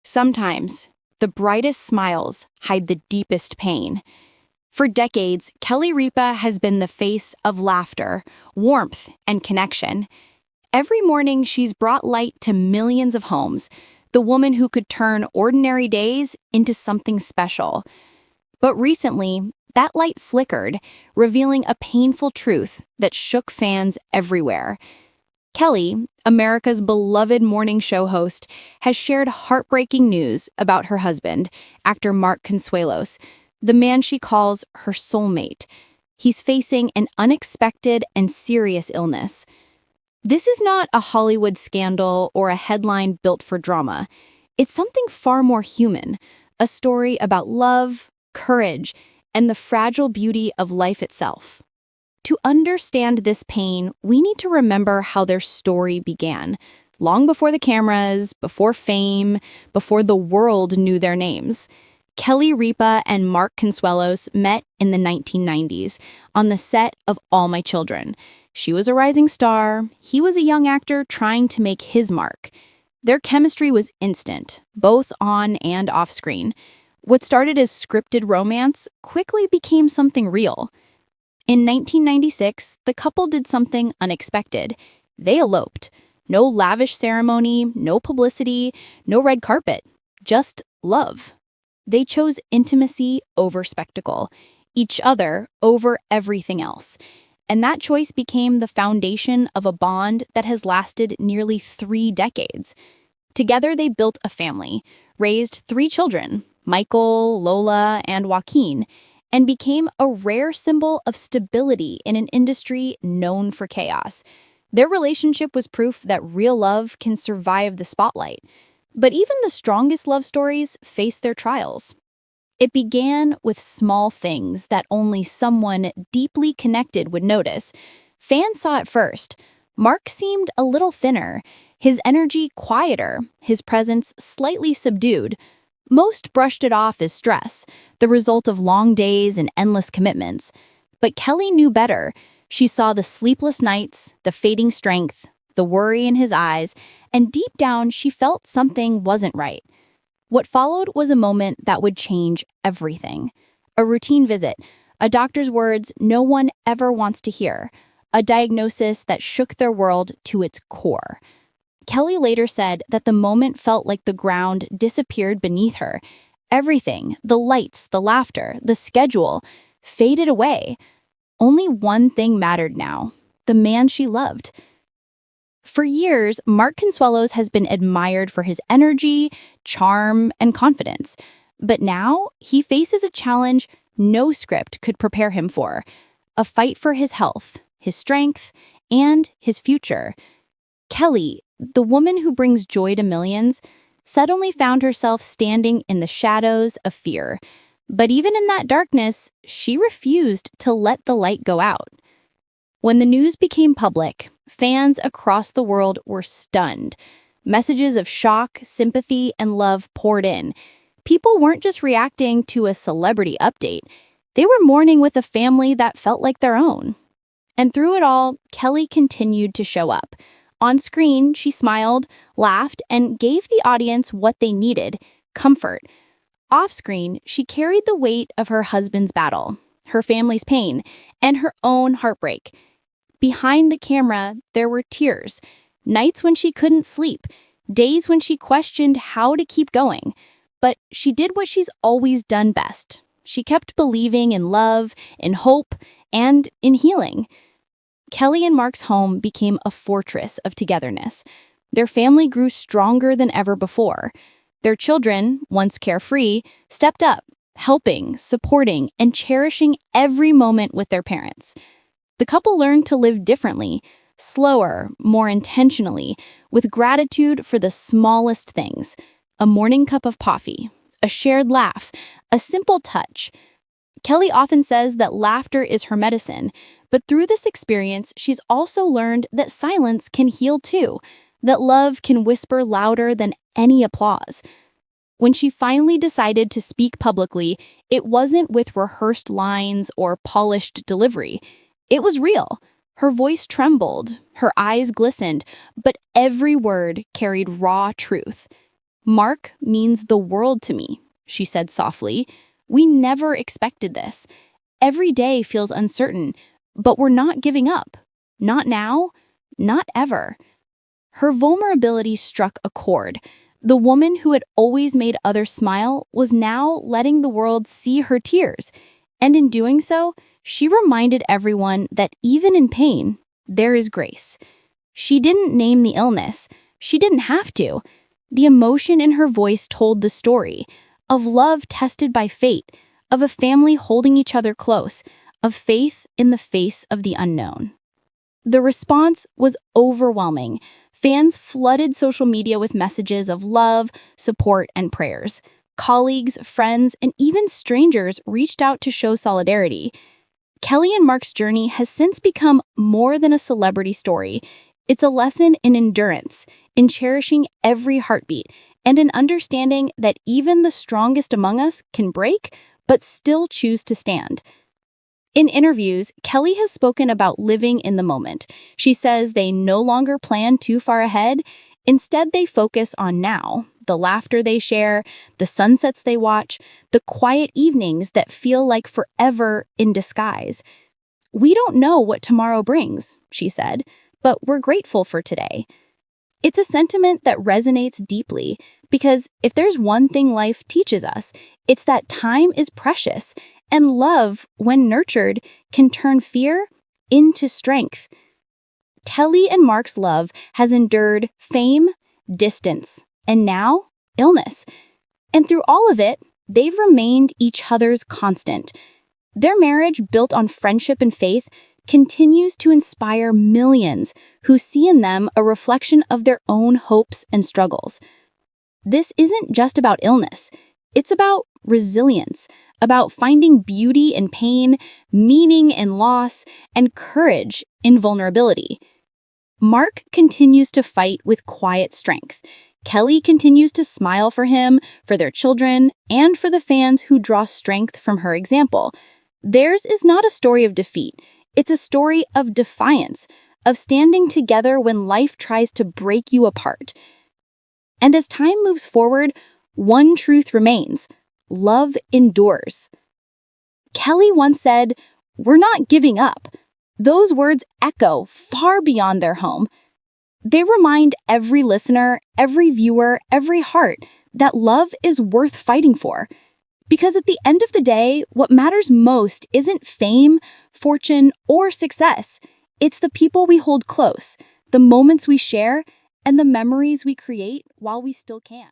Sometimes, the brightest smiles hide the deepest pain. For decades, Kelly Ripa has been the face of laughter, warmth, and connection. Every morning, she's brought light to millions of homes, the woman who could turn ordinary days into something special. But recently, that light flickered, revealing a painful truth that shook fans everywhere. Kelly, America's beloved morning show host, has shared heartbreaking news about her husband, actor Mark Consuelos, the man she calls her soulmate. He's facing an unexpected and serious illness. This is not a Hollywood scandal or a headline built for drama. It's something far more human, a story about love, courage, and the fragile beauty of life itself. To understand this pain, we need to remember how their story began, long before the cameras, before fame, before the world knew their names. Kelly Ripa and Mark Consuelos met in the 1990s on the set of All My Children. She was a rising star, he was a young actor trying to make his mark. Their chemistry was instant, both on and off screen. What started as scripted romance quickly became something real. In 1996, the couple did something unexpected. They eloped. No lavish ceremony, no publicity, no red carpet, just love. They chose intimacy over spectacle, each other over everything else. And that choice became the foundation of a bond that has lasted nearly 3 decades. Together, they built a family, raised 3 children, Michael, Lola, and Joaquin, and became a rare symbol of stability in an industry known for chaos. Their relationship was proof that real love can survive the spotlight. But even the strongest love stories face their trials. It began with small things that only someone deeply connected would notice. Fans saw it first. Mark seemed a little thinner, his energy quieter, his presence slightly subdued. Most brushed it off as stress, the result of long days and endless commitments. But Kelly knew better. She saw the sleepless nights, the fading strength, the worry in his eyes, and deep down she felt something wasn't right. What followed was a moment that would change everything. A routine visit, a doctor's words no one ever wants to hear, a diagnosis that shook their world to its core. Kelly later said that the moment felt like the ground disappeared beneath her. Everything, the lights, the laughter, the schedule, faded away. Only one thing mattered now, the man she loved. For years, Mark Consuelos has been admired for his energy, charm, and confidence. But now, he faces a challenge no script could prepare him for. A fight for his health, his strength, and his future. Kelly, the woman who brings joy to millions, suddenly found herself standing in the shadows of fear. But even in that darkness, she refused to let the light go out. When the news became public, fans across the world were stunned. Messages of shock, sympathy, and love poured in. People weren't just reacting to a celebrity update. They were mourning with a family that felt like their own. And through it all, Kelly continued to show up. On screen, she smiled, laughed, and gave the audience what they needed, comfort. Off screen, she carried the weight of her husband's battle, her family's pain, and her own heartbreak. Behind the camera, there were tears, nights when she couldn't sleep, days when she questioned how to keep going. But she did what she's always done best. She kept believing in love, in hope, and in healing. Kelly and Mark's home became a fortress of togetherness. Their family grew stronger than ever before. Their children, once carefree, stepped up, helping, supporting, and cherishing every moment with their parents. The couple learned to live differently, slower, more intentionally, with gratitude for the smallest things. A morning cup of coffee, a shared laugh, a simple touch. Kelly often says that laughter is her medicine, but through this experience, she's also learned that silence can heal too, that love can whisper louder than any applause. When she finally decided to speak publicly, it wasn't with rehearsed lines or polished delivery. It was real. Her voice trembled, her eyes glistened, but every word carried raw truth. "Mark means the world to me," she said softly. "We never expected this. Every day feels uncertain, but we're not giving up. Not now, not ever." Her vulnerability struck a chord. The woman who had always made others smile was now letting the world see her tears. And in doing so, she reminded everyone that even in pain, there is grace. She didn't name the illness. She didn't have to. The emotion in her voice told the story of love tested by fate, of a family holding each other close, of faith in the face of the unknown. The response was overwhelming. Fans flooded social media with messages of love, support, and prayers. Colleagues, friends, and even strangers reached out to show solidarity. Kelly and Mark's journey has since become more than a celebrity story. It's a lesson in endurance, in cherishing every heartbeat, and in understanding that even the strongest among us can break, but still choose to stand. In interviews, Kelly has spoken about living in the moment. She says they no longer plan too far ahead. Instead, they focus on now, the laughter they share, the sunsets they watch, the quiet evenings that feel like forever in disguise. "We don't know what tomorrow brings," she said, "but we're grateful for today." It's a sentiment that resonates deeply because if there's one thing life teaches us, it's that time is precious and love, when nurtured, can turn fear into strength. Kelly and Mark's love has endured fame, distance, and now illness. And through all of it, they've remained each other's constant. Their marriage, built on friendship and faith, continues to inspire millions who see in them a reflection of their own hopes and struggles. This isn't just about illness. It's about resilience, about finding beauty in pain, meaning in loss, and courage in vulnerability. Mark continues to fight with quiet strength. Kelly continues to smile for him, for their children, and for the fans who draw strength from her example. Theirs is not a story of defeat. It's a story of defiance, of standing together when life tries to break you apart. And as time moves forward, one truth remains: love endures. Kelly once said, "We're not giving up." Those words echo far beyond their home. They remind every listener, every viewer, every heart that love is worth fighting for. Because at the end of the day, what matters most isn't fame, fortune, or success. It's the people we hold close, the moments we share, and the memories we create while we still can.